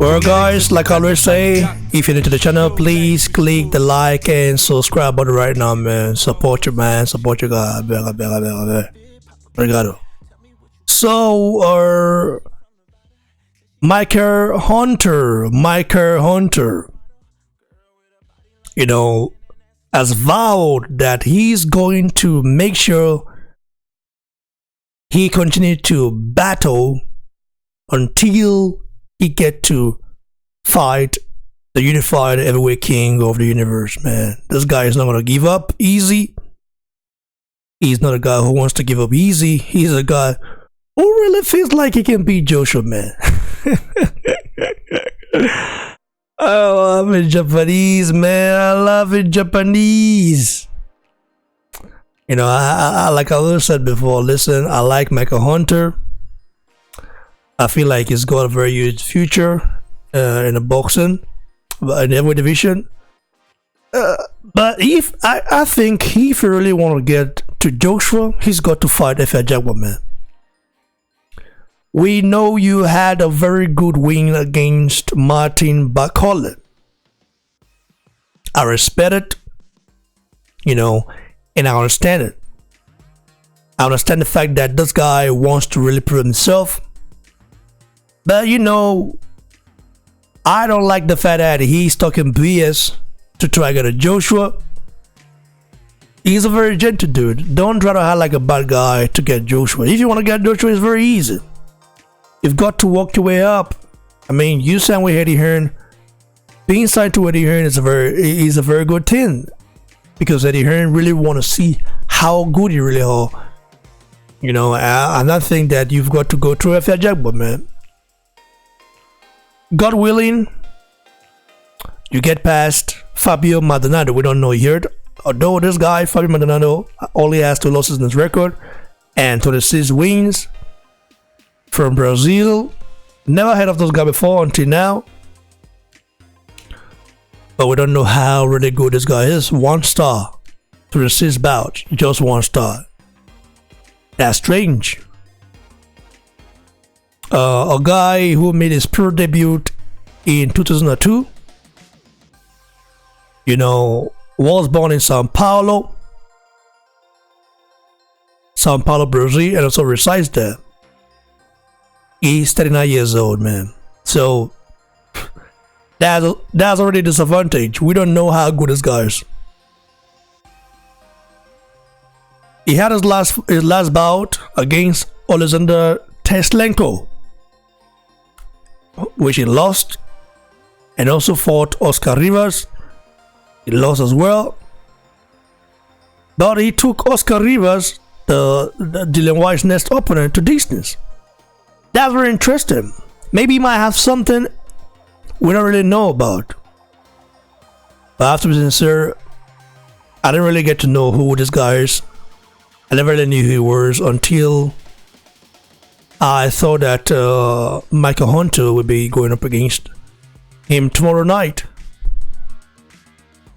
Well, guys, like I always say, if you're new to the channel, please click the like and subscribe button right now, man. Support your man, support your guy. Obrigado. So, Michael Hunter, has vowed that he's going to make sure he continues to battle until he get to fight the unified heavyweight king of the universe, man. This guy is not going to give up easy. He's not a guy who wants to give up easy. He's a guy who really feels like he can beat Joshua, man. Oh, I'm in Japanese, man. I love it, Japanese. I like I always said before, listen, I like Michael Hunter. I feel like he's got a very huge future in the boxing, in every division. But if I think if he really want to get to Joshua, he's got to fight Efe Ajagba, man. We know you had a very good win against Martin Bakole. I respect it, and I understand it. I understand the fact that this guy wants to really prove himself. But I don't like the fact that he's talking BS to try to get a Joshua. He's a very gentle dude. Don't try to act like a bad guy to get Joshua. If you want to get Joshua, it's very easy. You've got to walk your way up. I mean, you signed with Eddie Hearn. Being signed to Eddie Hearn is a very good thing, because Eddie Hearn really want to see how good you really are. And I think that you've got to go through Efe Ajagba, man. God willing, you get past Fabio Maldonado. We don't know yet. Although this guy, Fabio Maldonado, only has 2 losses in his record and 26 wins. From Brazil. Never heard of those guys before until now. But we don't know how really good this guy is. 1 star. 26 bouts. Just 1 star. That's strange. A guy who made his pro debut in 2002. Was born in Sao Paulo, Brazil, and also resides there. He's 39 years old, man. So that's already a disadvantage. We don't know how good this guy is. He had his last bout against Alexander Teslenko, which he lost, and also fought Oscar Rivas. He lost as well. But he took Oscar Rivas, the Dillian Whyte's next opponent, to distance. That's very interesting. Maybe he might have something we don't really know about. But I have to be sincere, I didn't really get to know who this guy is. I never really knew who he was until I thought that Michael Hunter would be going up against him tomorrow night.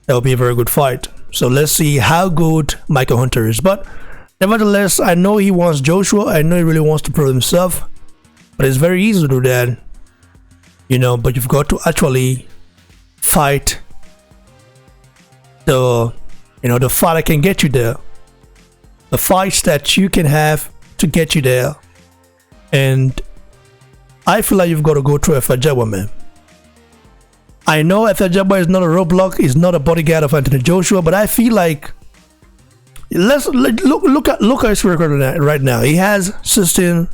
That will be a very good fight. So let's see how good Michael Hunter is. But nevertheless, I know he wants Joshua. I know he really wants to prove himself. But it's very easy to do that. But you've got to actually fight the fight that can get you there. The fights that you can have to get you there. And I feel like you've got to go through Efe Ajagba, man. I know Efe Ajagba is not a roadblock, is not a bodyguard of AnthonyJoshua, but I feel like look at his record right now. He has 16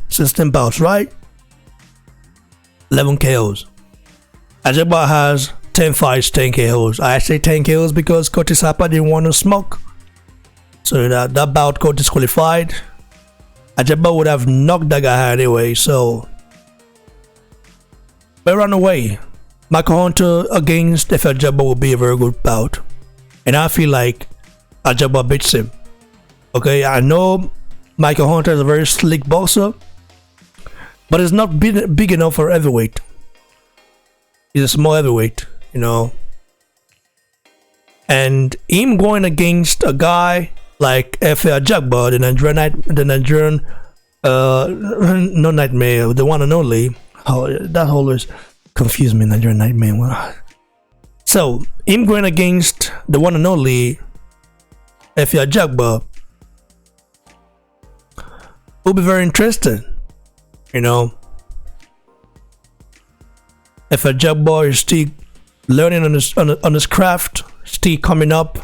bouts, right? 11 KOs. Ajagba has 10 fights, 10 KOs. I say 10 KOs because Curtis Harper didn't want to smoke. So that bout got disqualified. Ajagba would have knocked that guy out anyway, so. But run away. Michael Hunter against Efe Ajagba will be a very good bout. And I feel like Ajagba beats him. Okay, I know Michael Hunter is a very slick boxer, but it's not big enough for heavyweight. He's a small heavyweight, And him going against a guy like Efe Ajagba, the Nigerian, no nightmare, the one and only. Oh, that always. Confuse me, Nigerian Nightmare. What? So, him going against the one and only Efe Ajagba will be very interesting. You know, Efe Ajagba is still learning on his craft, still coming up.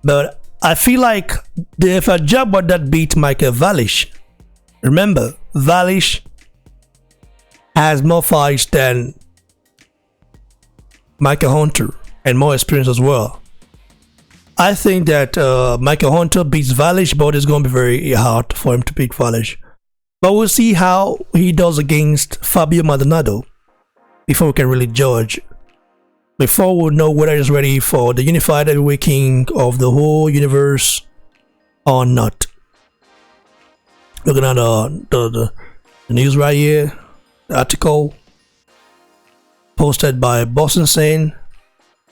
But I feel like the Efe Ajagba that beat Michael Valish. Remember, Valish has more fights than Michael Hunter and more experience as well. I think that Michael Hunter beats Valish, but it's going to be very hard for him to beat Valish. But we'll see how he does against Fabio Maldonado before we can really judge. Before we know whether he's ready for the unified heavyweight king of the whole universe or not. Looking at the news right here, the article posted by Boston saying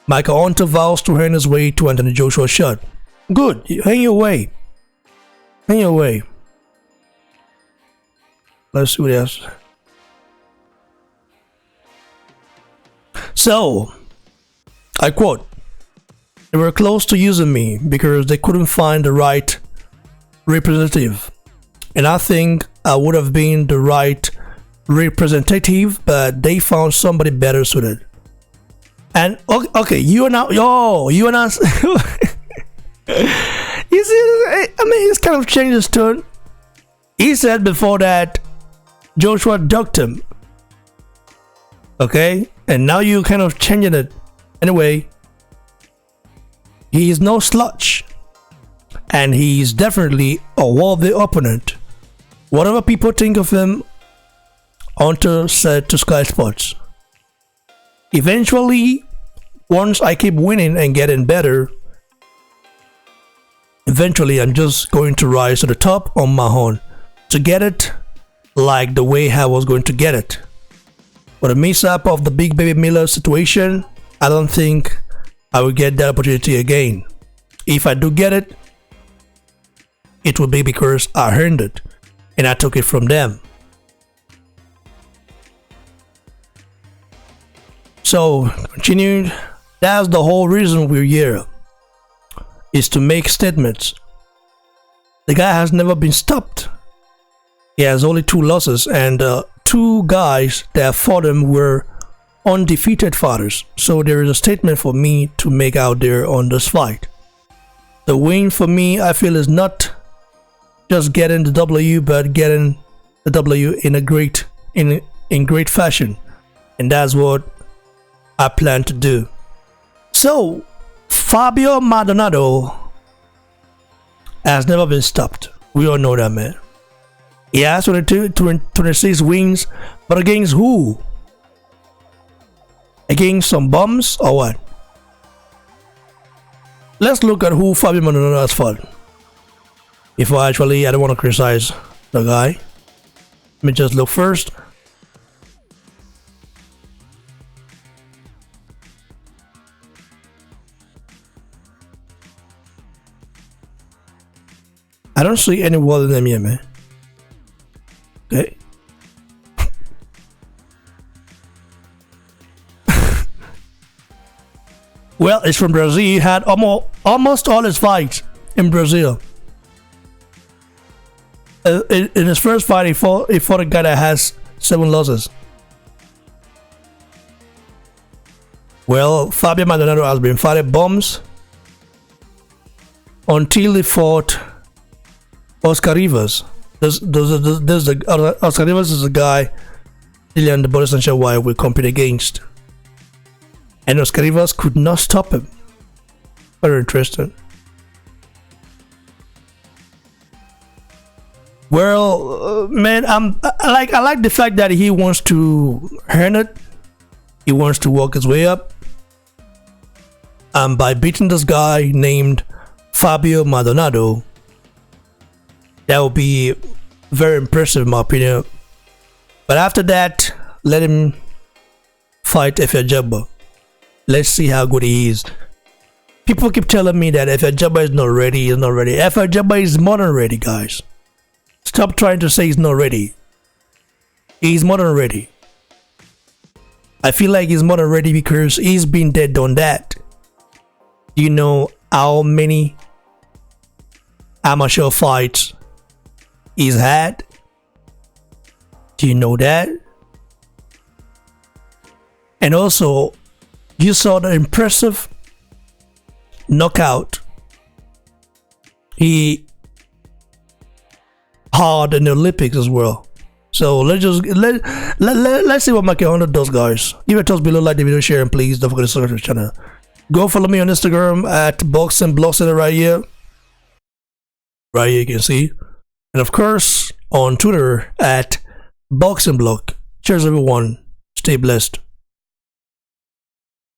Michael Hunter vows to earn his way to AnthonyJoshua shot. Good, hang your way. Hang your way. Let's see what else. So, I quote, "They were close to using me because they couldn't find the right representative. And I think I would have been the right representative, but they found somebody better suited." And okay, you and I, you and I, you see, I mean, he's kind of changed his tone. He said before that Joshua ducked him. Okay, and now you kind of changing it. Anyway, he is no slouch, and he's definitely a worthy opponent. Whatever people think of him, Hunter said to Sky Sports, "Eventually, once I keep winning and getting better, eventually I'm just going to rise to the top on my own to get it like the way I was going to get it. But a mishap of the Big Baby Miller situation, I don't think I will get that opportunity again. If I do get it, it will be because I earned it and I took it from them." So, continued, that's the whole reason we're here, is to make statements. The guy has never been stopped. He has only 2 losses, and 2 guys that fought him were undefeated fighters. So there is a statement for me to make out there on this fight. The win for me, I feel, is not just getting the W, but getting the W in a great fashion, and that's what I plan to do. So Fabio Maldonado has never been stopped. We all know that, man. He has 26 wins, but against who? Against some bums or what? Let's look at who Fabio Maldonado has fought. Before I don't want to criticize the guy. Let me just look first. I don't see any word in them yet, man. Okay. Well, it's from Brazil. He had almost all his fights in Brazil. In his first fight, he fought a guy that has 7 losses. Well, Fabio Maldonado has been fighting bums until he fought Oscar Rivas. Oscar Rivas is a guy Dillian the Boris and Shawai will compete against. And Oscar Rivas could not stop him. Very interesting. Well, man, I like the fact that he wants to earn it. He wants to work his way up. By beating this guy named Fabio Maldonado, that would be very impressive in my opinion. But after that, let him fight Efe Ajagba. Let's see how good he is. People keep telling me that Efe Ajagba is not ready. He's not ready. Efe Ajagba is more than ready, guys. Stop trying to say he's not ready. He's more than ready. I feel like he's more than ready because he's been there, done that. Do you know how many amateur fights he's had? Do you know that? And also, you saw the impressive knockout he had in the Olympics as well. So let's see what Mikey Hunter does, guys. Give it a thumbs below, like the video, share, and please don't forget to subscribe to the channel. Go follow me on Instagram at Boxing Block Center right here. Right here you can see. And of course on Twitter at Boxing Block. Cheers everyone. Stay blessed.